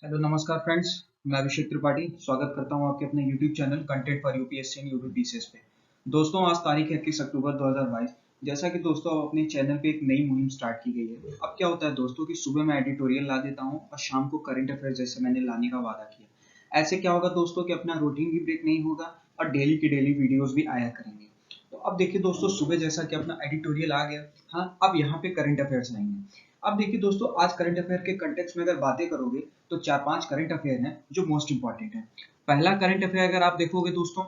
Hello नमस्कार friends. मैं अभिषेक त्रिपाठी स्वागत करता हूं आपके अपने YouTube channel content for UPSC and UP PCS पे। दोस्तों आज तारीख है 21 अक्टूबर 2022। जैसा कि दोस्तों अपने चैनल पे एक नई मुहिम स्टार्ट की गई है। अब क्या होता है दोस्तों कि सुबह मैं एडिटोरियल ला देता हूं और शाम को करंट अफेयर जैसे मैंने लाने का वादा किया। ऐसे क्या होगा दोस्तों कि अपना रूटीन भी ब्रेक नहीं होगा और डेली की डेली वीडियोज भी आया करेंगे। तो अब देखिए दोस्तों सुबह जैसा कि अपना एडिटोरियल आ गया, हाँ अब यहाँ पे करंट अफेयर्स आएंगे। अब देखिए दोस्तों आज करंट अफेयर के कंटेक्स्ट में अगर बातें करोगे तो चार पांच करंट अफेयर हैं जो मोस्ट इंपॉर्टेंट है। पहला करंट अफेयर अगर आप देखोगे दोस्तों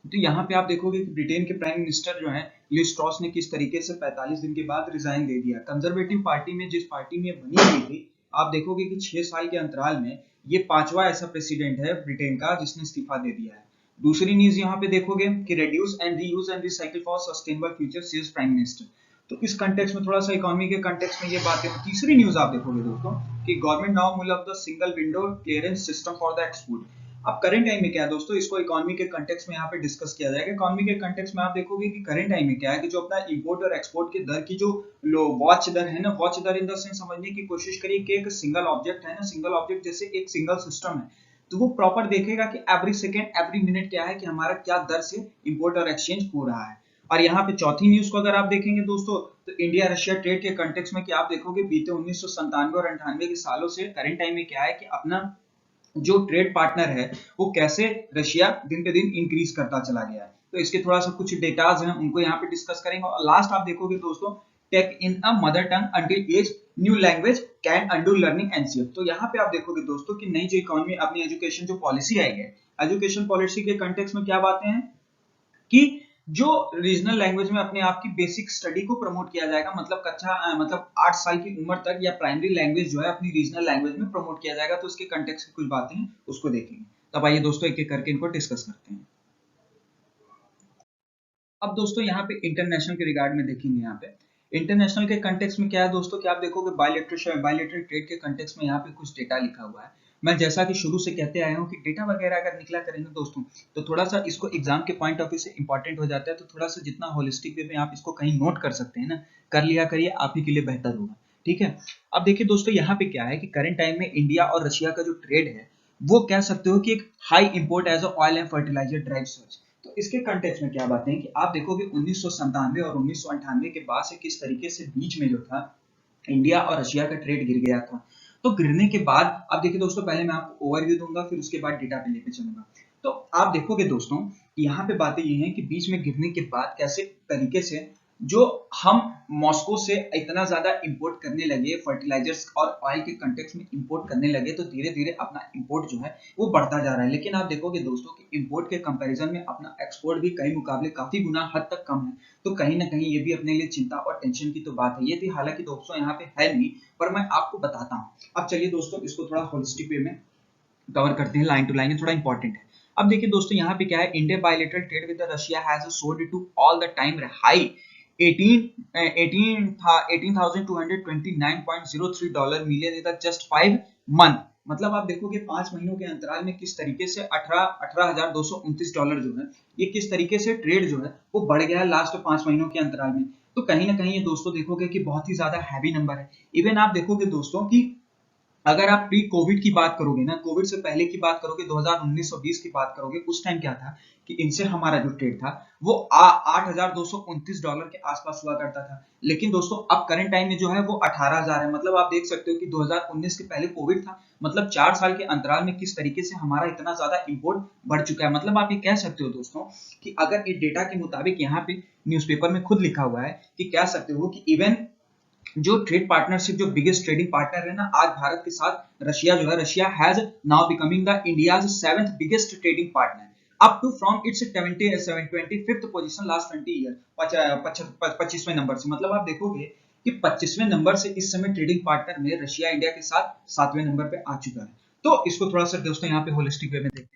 तो यहाँ पे आप देखोगे कि ब्रिटेन के प्राइम मिनिस्टर जो है लिज ट्रॉस ने किस तरीके से 45 दिन के बाद रिजाइन दे दिया। कंजर्वेटिव पार्टी में जिस पार्टी में बनी हुई थी, आप देखोगे कि 6 साल के अंतराल में ये पांचवा ऐसा प्रेसिडेंट है ब्रिटेन का जिसने इस्तीफा दे दिया है। दूसरी न्यूज यहाँ पे देखोगे कि reduce and reuse and recycle for sustainable future sees prime minister. तो इस कंटेक्स्ट में थोड़ा सा इकोनॉमी के कंटेक्स्ट में ये बातें। तीसरी न्यूज आप देखोगे दोस्तों कि गवर्नमेंट नाउ मूल of the single window clearance system for the export. अब करंट टाइम में क्या है दोस्तों, इसको इकोनॉमी के कंटेक्स्ट में यहाँ पे डिस्कस किया जाएगा। इकोनॉमी के कंटेक्स्ट में आप देखोगे कि करंट टाइम में क्या है कि जो अपना इंपोर्ट और एक्सपोर्ट के दर की जो लो वॉच दर है ना, watcher in the sense समझने की कोशिश करिए कि एक सिंगल ऑब्जेक्ट है ना, सिंगल ऑब्जेक्ट जैसे एक सिंगल सिस्टम है, तो वो प्रॉपर देखेगा कि एवरी सेकेंड एवरी मिनट क्या है कि हमारा क्या दर से इंपोर्ट और एक्सचेंज हो रहा है। और यहाँ पे चौथी न्यूज को अगर आप देखेंगे दोस्तों तो इंडिया रशिया ट्रेड के कंटेक्स्ट में क्या आप देखोगे बीते 1997 और 98 के सालों से करंट टाइम में क्या है कि अपना जो ट्रेड पार्टनर है वो कैसे रशिया दिन पे दिन इंक्रीज करता चला गया है। तो इसके थोड़ा सा कुछ डेटाज हैं उनको यहाँ पे डिस्कस करेंगे। और लास्ट आप देखोगे दोस्तों take in a mother tongue until as new language can undo learning NCF. तो यहाँ पे आप देखोगे दोस्तों कि नई जो इकोनॉमी अपनी एजुकेशन जो पॉलिसी आई है, एजुकेशन पॉलिसी के कंटेक्स्ट में क्या बातें हैं कि जो रीजनल लैंग्वेज में अपने आप की बेसिक स्टडी को प्रमोट किया जाएगा। मतलब मतलब 8 साल की उम्र तक या प्राइमरी लैंग्वेज जो है अपनी रीजनल लैंग्वेज में प्रमोट किया जाएगा। तो उसके कंटेक्स्ट की कुछ बातें हैं उसको देखेंगे। तब आइए दोस्तों एक एक करके इनको डिस्कस करते हैं। अब दोस्तों यहाँ पे इंटरनेशनल के रिगार्ड में देखेंगे। यहाँ पे इंटरनेशनल के कंटेक्स्ट में क्या है दोस्तों कि आप देखोगे बायलैटरल ट्रेड के कंटेक्स्ट में यहाँ पे कुछ डेटा लिखा हुआ है। मैं जैसा कि शुरू से कहते आया हूँ कि डेटा वगैरह अगर निकला करेंगे दोस्तों तो थोड़ा सा इसको एग्जाम के पॉइंट ऑफ व्यू से इंपॉर्टेंट हो जाता है। तो थोड़ा सा जितना होलिस्टिक वे में आप इसको कहीं नोट कर सकते हैं ना, कर लिया करिए, आप ही के लिए बेहतर होगा। ठीक है, अब देखिए दोस्तों यहाँ पे क्या है कि करंट टाइम में इंडिया और रशिया का जो ट्रेड है वो कह सकते हो कि एक high import as oil and fertilizer drive search. तो इसके कंटेक्स्ट में क्या बातें हैं कि आप देखोगे 1997 और 1998 के बाद से किस तरीके से बीच में जो था इंडिया और रशिया का ट्रेड गिर गया था। तो गिरने के बाद अब देखिए दोस्तों पहले मैं आपको ओवरव्यू दूंगा फिर उसके बाद डेटा पे लेके चलूंगा। तो आप देखोगे दोस्तों यहाँ पे बातें ये हैं कि बीच में गिरने के बाद कैसे तरीके से जो हम मॉस्को से इतना ज्यादा इंपोर्ट करने लगे फर्टिलाइजर्स और ऑयल के कंटेक्स्ट में इंपोर्ट करने लगे, तो धीरे धीरे अपना इंपोर्ट जो है वो बढ़ता जा रहा है। लेकिन आप देखोगे दोस्तों कि इंपोर्ट के कंपैरिजन में अपना एक्सपोर्ट भी कई मुकाबले काफी गुना हद तक कम है। तो कहीं ना कहीं ये भी अपने लिए चिंता और टेंशन की तो बात है। ये थी हालांकि दोस्तों यहाँ पे है नहीं, पर मैं आपको बताता हूँ। अब चलिए दोस्तों इसको थोड़ा होलिस्टिक वे में कवर करते हैं, लाइन टू लाइन, थोड़ा इंपॉर्टेंट है। अब देखिए दोस्तों यहाँ पे क्या है, India bilateral trade with Russia has sold to all the time high 18,229.03 million in just 5 month. मतलब आप देखोगे 5 महीनों के अंतराल में किस तरीके से 18,229 डॉलर जो है ये किस तरीके से ट्रेड जो है वो बढ़ गया है लास्ट 5 महीनों के अंतराल में। तो कहीं ना कहीं ये दोस्तों देखोगे कि बहुत ही ज्यादा हैवी नंबर है। इवन आप देखोगे दोस्तों कि अगर आप प्री कोविड की बात करोगे ना, कोविड से पहले की बात करोगे 2019-20 की बात करोगे, उस टाइम क्या था कि इनसे हमारा जो ट्रेड था वो 8,229 डॉलर के आसपास हुआ करता था। लेकिन दोस्तों अब करंट टाइम में जो है वो 18,000 है। मतलब आप देख सकते हो कि 2019 के पहले कोविड था, मतलब 4 साल के अंतराल में किस तरीके से हमारा इतना ज्यादा इंपोर्ट बढ़ चुका है। मतलब आप ये कह सकते हो दोस्तों कि अगर इस डेटा के मुताबिक यहाँ पे न्यूज़पेपर में खुद लिखा हुआ है कि कह सकते हो कि इवन जो ट्रेड पार्टनरशिप जो बिगेस्ट ट्रेडिंग पार्टनर है ना आज भारत के साथ रशिया जो है, Russia has now becoming the India's 7th biggest trading partner up to from its 25th position last 20 year 25वें नंबर से। मतलब आप देखोगे कि 25वें नंबर से इस समय ट्रेडिंग पार्टनर में रशिया इंडिया के साथ 7वें नंबर पे आ चुका है। तो इसको थोड़ा सा दोस्तों यहाँ पे होलिस्टिक वे में देखते हैं।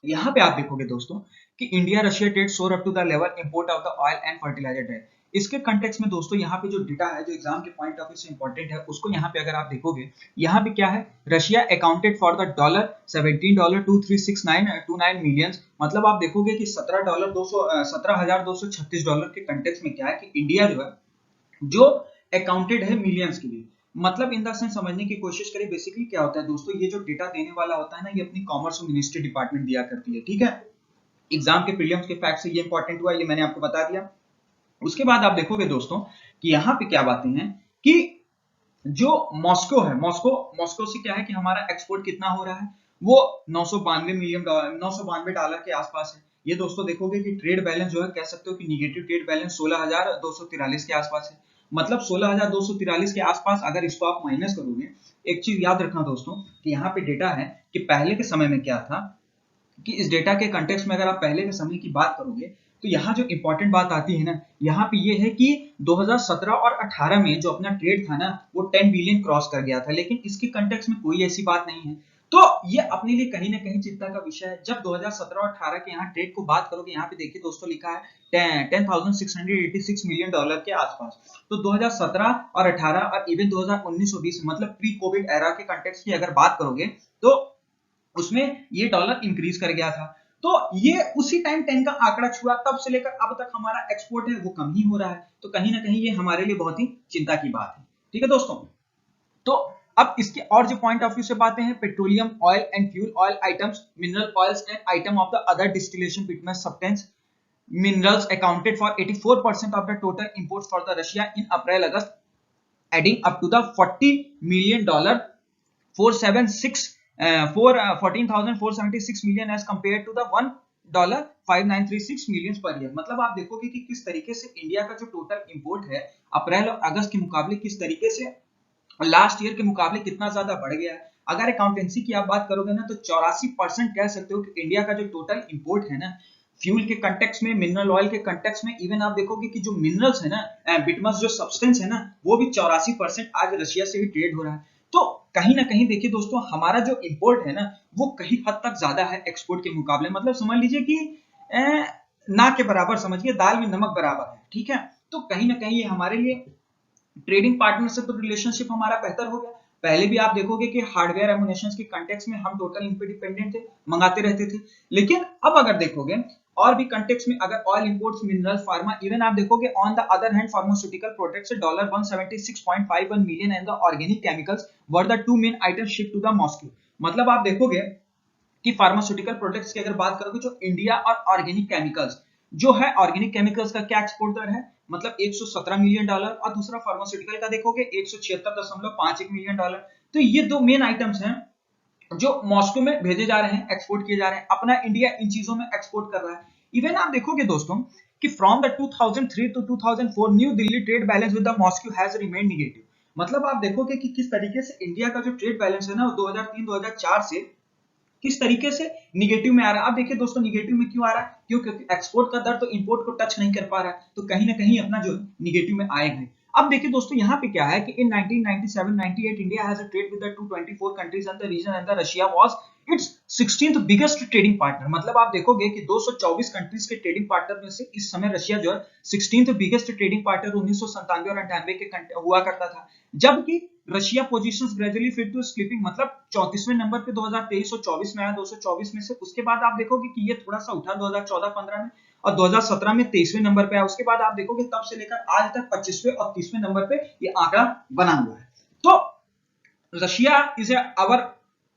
यहाँ पे आप देखोगे दोस्तों कि India Russia trade soar up to the level import of the oil and fertilizer trade. इसके कंटेक्स्ट में दोस्तों यहाँ पे जो डेटा है जो एग्जाम के पॉइंट ऑफ व्यू से इंपॉर्टेंट है उसको यहाँ पे अगर आप देखोगे, यहाँ पे क्या है, Russia accounted for the dollar $17.236929 million. मतलब आप देखोगे कि $17,236 के कंटेक्स्ट में क्या है कि इंडिया जो है जो अकाउंटेड है मिलियंस के लिए। मतलब इन द सेंस समझने की कोशिश करें। बेसिकली क्या होता है दोस्तों, ये जो डेटा देने वाला होता है ना, ये अपनी कॉमर्स और मिनिस्ट्री डिपार्टमेंट दिया करती है, ठीक है। एग्जाम के प्रीलिम्स के फैक्ट से ये इंपॉर्टेंट हुआ, ये मैंने आपको बता दिया। उसके बाद आप देखोगे दोस्तों कि यहाँ पे क्या बातें हैं कि जो मॉस्को है, मॉस्को से क्या है कि हमारा एक्सपोर्ट कितना हो रहा है, वो 992 मिलियन डॉलर, 992 डॉलर के आसपास है। ये दोस्तों देखोगे कि ट्रेड बैलेंस जो है, कह सकते हो कि निगेटिव ट्रेड बैलेंस 16,243 के आसपास है। मतलब 16,243 के आसपास अगर इसको आप माइनस करोगे, एक चीज याद रखना दोस्तों कि यहाँ पे डेटा है कि पहले के समय में क्या था, कि इस डेटा के कंटेक्स्ट में अगर आप पहले के समय की बात करोगे तो यहाँ जो इंपॉर्टेंट बात आती है ना, यहाँ पे ये है कि 2017 और 18 में जो अपना ट्रेड था ना, वो 10 बिलियन क्रॉस कर गया था, लेकिन इसके कंटेक्स्ट में कोई ऐसी बात नहीं है। तो ये अपने लिए कहीं ना कहीं चिंता का विषय है। जब 2017 और 18 के यहाँ ट्रेड को बात करोगे, यहाँ पे देखिए दोस्तों लिखा है 10,686 मिलियन डॉलर के आसपास। तो 2017 और 18 और इवन 2019 और 20 मतलब प्री कोविड एरा के कंटेक्स्ट की अगर बात करोगे तो उसमें ये डॉलर इंक्रीज कर गया था। तो ये उसी टाइम 10 का आंकड़ा छुआ, तब से लेकर अब तक हमारा एक्सपोर्ट है वो कम ही हो रहा है। तो कहीं ना कहीं ये हमारे लिए बहुत ही चिंता की बात है, ठीक है दोस्तों। तो अब इसके और जो पॉइंट ऑफ व्यू से बातें हैं, petroleum oil and fuel oil items, mineral oils and item of the other distillation bituminous substance minerals accounted for 84% of the total imports for the Russia in April August, adding up to the $40 million 476 14,476 million as compared to the $1,5936 million per year। मतलब आप देखोगे कि किस तरीके से India का जो total import है अप्रैल और अगस्त के मुकाबले किस तरीके से लास्ट ईयर के मुकाबले कितना ज्यादा बढ़ गया है। अगर अकाउंटेंसी की आप बात करोगे ना तो 84% कह सकते हो कि इंडिया का जो टोटल इंपोर्ट है ना, फ्यूल के कंटेक्स्ट में, मिनरल ऑयल के कंटेक्स्ट में, इवन आप देखोगे कि जो मिनरल्स है ना, बिटमस जो सब्सटेंस है ना, वो भी 84% आज रशिया से ही ट्रेड हो रहा है। तो कहीं ना कहीं देखिए दोस्तों, हमारा जो इंपोर्ट है ना वो कहीं हद तक ज्यादा है एक्सपोर्ट के मुकाबले। मतलब समझ लीजिए कि ना के बराबर समझिए, दाल में नमक बराबर है, ठीक है। तो कहीं ना कहीं ये हमारे लिए ट्रेडिंग पार्टनरशिप रिलेशनशिप हमारा बेहतर हो गया। पहले भी आप देखोगे कि हार्डवेयर एमुनेशंस के कंटेक्स्ट में हम टोटल इंडिपेंडेंट थे, मंगाते रहते थे। लेकिन अब अगर देखोगे और भी कंटेक्स्ट में, अगर oil imports, mineral, pharma, even आप देखोगे on the other hand pharmaceutical products $176.51 million and the organic chemicals were the two main items shipped to the Moscow. मतलब आप देखोगे कि फार्मास्यूटिकल प्रोडक्ट्स की अगर बात करोगे, जो इंडिया और ऑर्गेनिक केमिकल्स जो है, ऑर्गेनिक केमिकल्स का क्या एक्सपोर्ट दर है, मतलब $117 मिलियन, और दूसरा फार्मास्यूटिकल का देखोगे $176.51 मिलियन। तो ये दो मेन आइटम्स हैं जो मॉस्को में भेजे जा रहे हैं, एक्सपोर्ट किए जा रहे हैं। अपना इंडिया इन चीजों में एक्सपोर्ट कर रहा है। इवन आप देखोगे दोस्तों कि from the 2003 to 2004 New Delhi trade balance with the Moscow has remained negative. मतलब आप देखोगे कि किस तरीके से इंडिया का जो ट्रेड बैलेंस है ना, 2003-2004 से किस तरीके से निगेटिव में आ रहा है। आप देखिए दोस्तों, निगेटिव में क्यों आ रहा है, क्योंकि एक्सपोर्ट का दर तो इंपोर्ट को टच नहीं कर पा रहा है, तो कहीं ना कहीं अपना जो निगेटिव में आएगा। अब देखिए दोस्तों, यहाँ पे क्या है कि in 1997-98 India has a trade with the 224 countries and the region and the Russia was its 16th biggest trading partner. मतलब आप देखोगे कि 224 कंट्रीज के ट्रेडिंग पार्टनर में से इस समय रशिया जो है 16th बिगेस्ट ट्रेडिंग पार्टनर 1997 और 98 के हुआ करता था, जबकि Russia positions gradually fit to slipping, मतलब 34वें नंबर पे 2023 और 24 में आया, 224 में से। उसके बाद आप देखोगे कि ये थोड़ा सा उठा 2014-15 में, और 2017 में 23वें नंबर पे आया। उसके बाद आप देखोगे तब से लेकर आज तक 25वें और 30वें नंबर पे ये आंकड़ा बना हुआ है। तो Russia is our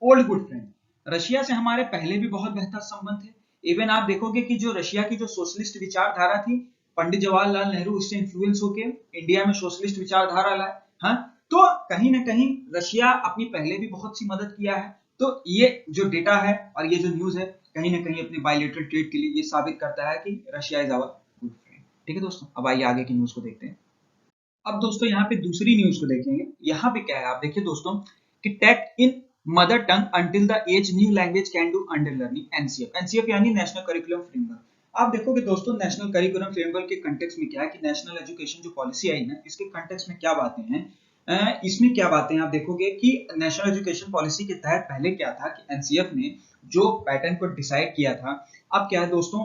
old good friend. Russia से हमारे पहले भी बहुत बेहतर संबंध थे। इवन आप देखोगे कि जो रशिया की जो सोशलिस्ट विचारधारा थी, पंडित जवाहरलाल नेहरू उससे इन्फ्लुएंस होके इंडिया में सोशलिस्ट विचारधारा लाए। हाँ, तो कहीं ना कहीं रशिया अपनी पहले भी बहुत सी मदद किया है। तो ये जो डेटा है और ये जो न्यूज है, कहीं ना कहीं अपने बायलैटरल ट्रेड के लिए ये साबित करता है कि Russia is our good friend. ठीक है दोस्तों, अब आइए आगे की न्यूज को देखते हैं। अब दोस्तों यहाँ पे दूसरी न्यूज को देखेंगे। यहाँ पे क्या है, आप देखिए दोस्तों कि take in mother tongue until the age new language can do under learning, NCF. NCF यानी नेशनल करिकुलम फ्रेमवर्क। आप देखोगे दोस्तों, नेशनल करिकुलम फ्रेमवर्क के कंटेक्स्ट में क्या है कि नेशनल एजुकेशन जो पॉलिसी आई ना, इसके कंटेक्स्ट में क्या बातें हैं, इसमें क्या बातें हैं आप देखोगे कि नेशनल एजुकेशन पॉलिसी के तहत पहले क्या था कि एनसीएफ ने जो पैटर्न को डिसाइड किया था, अब क्या है दोस्तों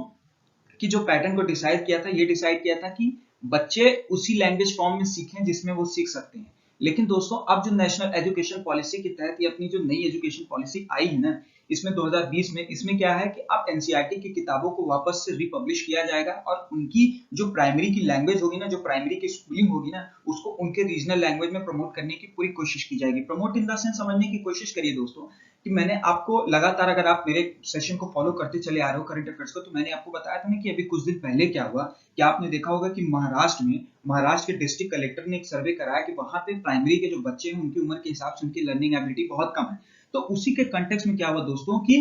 कि जो पैटर्न को डिसाइड किया था, ये डिसाइड किया था कि बच्चे उसी लैंग्वेज फॉर्म में सीखें जिसमें वो सीख सकते हैं। लेकिन दोस्तों अब जो नेशनल एजुकेशन पॉलिसी के तहत ये अपनी जो नई एजुकेशन पॉलिसी आई है ना, इसमें 2020 में, इसमें क्या है कि अब एनसीईआरटी की किताबों को वापस से रिपब्लिश किया जाएगा और उनकी जो प्राइमरी की लैंग्वेज होगी ना, जो प्राइमरी की स्कूलिंग होगी ना, उसको उनके रीजनल लैंग्वेज में प्रमोट करने की पूरी कोशिश की जाएगी। प्रमोट इन द सेंस समझने की कोशिश करिए दोस्तों कि मैंने आपको लगातार, अगर आप मेरे सेशन को फॉलो करते चले आ रहे हो करंट अफेयर्स को, तो मैंने आपको बताया था ना कि अभी कुछ दिन पहले क्या हुआ कि आपने देखा होगा कि महाराष्ट्र के डिस्ट्रिक्ट कलेक्टर ने एक सर्वे कराया कि वहां पे प्राइमरी के जो बच्चे हैं उनकी उम्र के हिसाब से उनकी लर्निंग एबिलिटी बहुत कम है। तो उसी के कंटेक्स्ट में क्या हुआ दोस्तों कि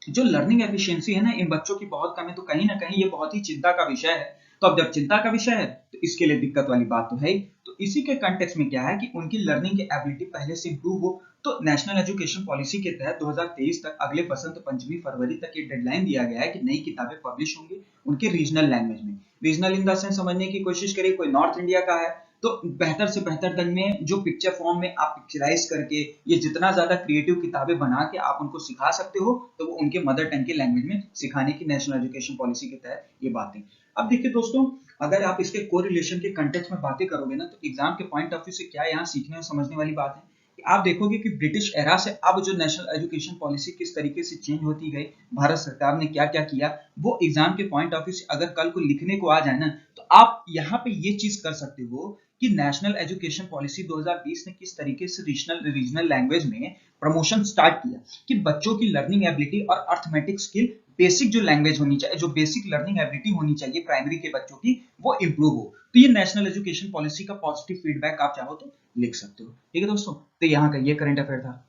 जो लर्निंग एफिशिएंसी है ना इन बच्चों की बहुत कम है, तो कहीं ना कहीं ये बहुत ही चिंता का विषय है। तो अब जब चिंता का विषय है तो इसके लिए दिक्कत वाली बात तो है ही। तो इसी के कंटेक्स्ट में क्या है कि उनकी लर्निंग की एबिलिटी पहले से इंप्रूव हो, तो नेशनल एजुकेशन पॉलिसी के तहत 2023 तक, अगले बसंत पंचमी फरवरी तक ये डेडलाइन दिया गया है कि नई किताबें पब्लिश होंगी उनके रीजनल लैंग्वेज में। रीजनल इन द सेंस समझने की कोशिश करिए, कोई नॉर्थ इंडिया का है तो बेहतर से बेहतर ढंग में जो पिक्चर फॉर्म में आप पिक्चराइज करके ये जितना ज्यादा क्रिएटिव किताबें बना के आप उनको सिखा सकते हो, तो वो उनके मदर टंग के लैंग्वेज में सिखाने की नेशनल एजुकेशन पॉलिसी के तहत ये बातें। अब देखिए दोस्तों, अगर आप इसके कोरिलेशन के कंटेक्स्ट में बातें करोगे ना, तो एग्जाम के पॉइंट ऑफ व्यू से क्या यहाँ सीखने और समझने वाली बात है कि आप देखोगे कि ब्रिटिश एरा से अब जो नेशनल एजुकेशन पॉलिसी किस तरीके से चेंज होती गई, भारत सरकार ने क्या क्या किया, वो एग्जाम के पॉइंट ऑफ व्यू से अगर कल को लिखने को आ जाए ना, तो आप यहाँ पे ये चीज कर सकते हो कि नेशनल एजुकेशन पॉलिसी 2020 ने किस तरीके से रीजनल लैंग्वेज में प्रमोशन स्टार्ट किया कि बच्चों की लर्निंग एबिलिटी और अर्थमेटिक स्किल, बेसिक जो लैंग्वेज होनी चाहिए, जो बेसिक लर्निंग एबिलिटी होनी चाहिए प्राइमरी के बच्चों की, वो इंप्रूव हो। तो ये नेशनल एजुकेशन पॉलिसी का पॉजिटिव फीडबैक आप चाहो तो लिख सकते हो। ठीक है दोस्तों, तो यहाँ का ये करंट अफेयर था।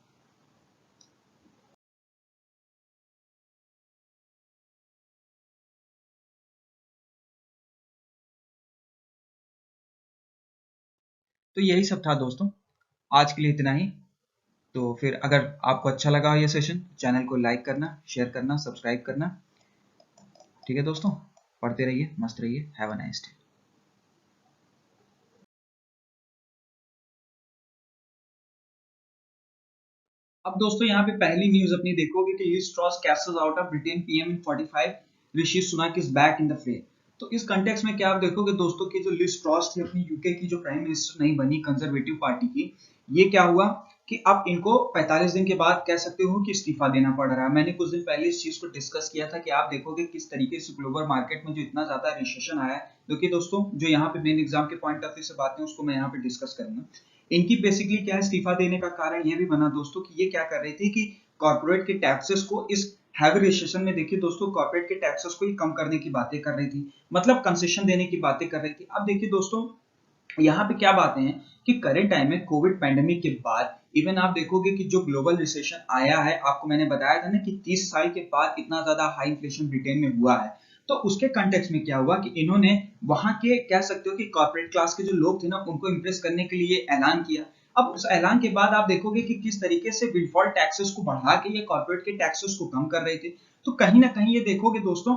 तो यही सब था दोस्तों, आज के लिए इतना ही। तो फिर अगर आपको अच्छा लगा ये सेशन, चैनल को लाइक करना, शेयर करना, सब्सक्राइब करना। ठीक है दोस्तों, पढ़ते रहिए, मस्त रहिए, हैव अ नाइस डे। अब दोस्तों यहाँ पे पहली न्यूज अपनी देखोगे कि Liz Truss crashes out of Britain PM in 45, Rishi Sunak is back in the fray. तो इस कंटेक्स्ट में क्या आप देखोगे दोस्तों कि जो लिज ट्रॉस थी अपनी यूके की जो प्राइम मिनिस्टर नहीं बनी कंजर्वेटिव पार्टी की, ये क्या हुआ कि अब इनको 45 दिन के बाद कह सकते हो कि इस्तीफा देना पड़ रहा है। मैंने कुछ दिन पहले इस चीज को डिस्कस किया था कि आप देखोगे किस तरीके से ग्लोबल मार्केट में जो इतना ज्यादा रिसेशन आया है। क्योंकि दोस्तों जो यहाँ पे मेन एग्जाम के पॉइंट ऑफ व्यू से बातें उसको मैं यहाँ पे डिस्कस करूंगा। इनकी बेसिकली क्या है, इस्तीफा देने का कारण यह भी बना दोस्तों कि ये क्या कर रहे थे कि कॉर्पोरेट के टैक्सेस को इस हैवी रिसेशन में, देखिए दोस्तों, कॉर्पोरेट के टैक्सेस को ही कम करने की बातें कर रही थी, मतलब कंसेशन देने की बातें कर रही थी। अब देखिए दोस्तों, यहाँ पे क्या बातें हैं कि करंट टाइम में कोविड पैंडेमिक के बाद इवन आप देखोगे कि जो ग्लोबल रिसेशन आया है, आपको मैंने बताया था ना कि 30 साल के बाद इतना ज्यादा हाई इन्फ्लेशन ब्रिटेन में हुआ है। तो उसके कंटेक्स्ट में क्या हुआ कि इन्होंने वहां के, कह सकते हो कि कॉर्पोरेट क्लास के जो लोग थे ना, उनको इंप्रेस करने के लिए ऐलान किया। अब उस ऐलान के बाद आप देखोगे कि किस तरीके से विंडफॉल टैक्सेस को बढ़ा के ये कॉर्पोरेट के टैक्सेस को कम कर रहे थे। तो कहीं ना कहीं ये देखोगे दोस्तों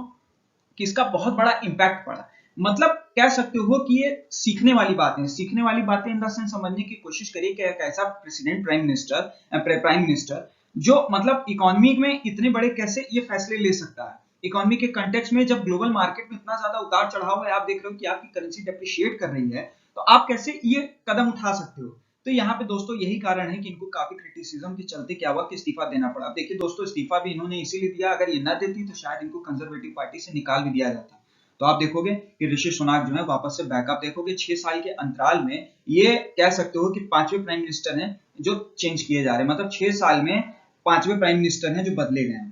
कि इसका बहुत बड़ा इंपैक्ट पड़ा। मतलब कह सकते हो कि ये सीखने वाली बातें, सीखने वाली बातें इन द सेंस समझने की कोशिश करिए कि एक ऐसा प्रेसिडेंट, प्राइम मिनिस्टर जो मतलब इकोनॉमी में इतने बड़े कैसे ये फैसले ले सकता है। इकोनॉमी के कंटेक्स्ट में जब ग्लोबल मार्केट में इतना ज्यादा उतार चढ़ाव है, आप देख रहे हो कि आपकी करेंसी डेप्रिशिएट कर रही है, तो आप कैसे ये कदम उठा सकते हो। तो यहाँ पे दोस्तों यही कारण है कि इनको काफी क्रिटिसिज्म के चलते क्या हुआ कि इस्तीफा देना पड़ा। अब देखिए दोस्तों, इस्तीफा भी इन्होंने इसीलिए दिया, अगर ये न देती तो शायद इनको कंजर्वेटिव पार्टी से निकाल भी दिया जाता। तो आप देखोगे कि ऋषि सुनक जो है वापस से बैकअप, देखोगे 6 साल के अंतराल में ये कह सकते हो कि 5वें प्राइम मिनिस्टर हैं जो चेंज किए जा रहे हैं, मतलब 6 साल में 5वें प्राइम मिनिस्टर हैं जो बदले गए हैं।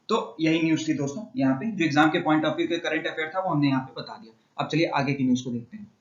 तो यही न्यूज थी दोस्तों, यहाँ पे जो एग्जाम के पॉइंट ऑफ व्यू के करंट अफेयर था वो हमने यहाँ पे बता दिया। अब चलिए आगे की न्यूज को देखते हैं।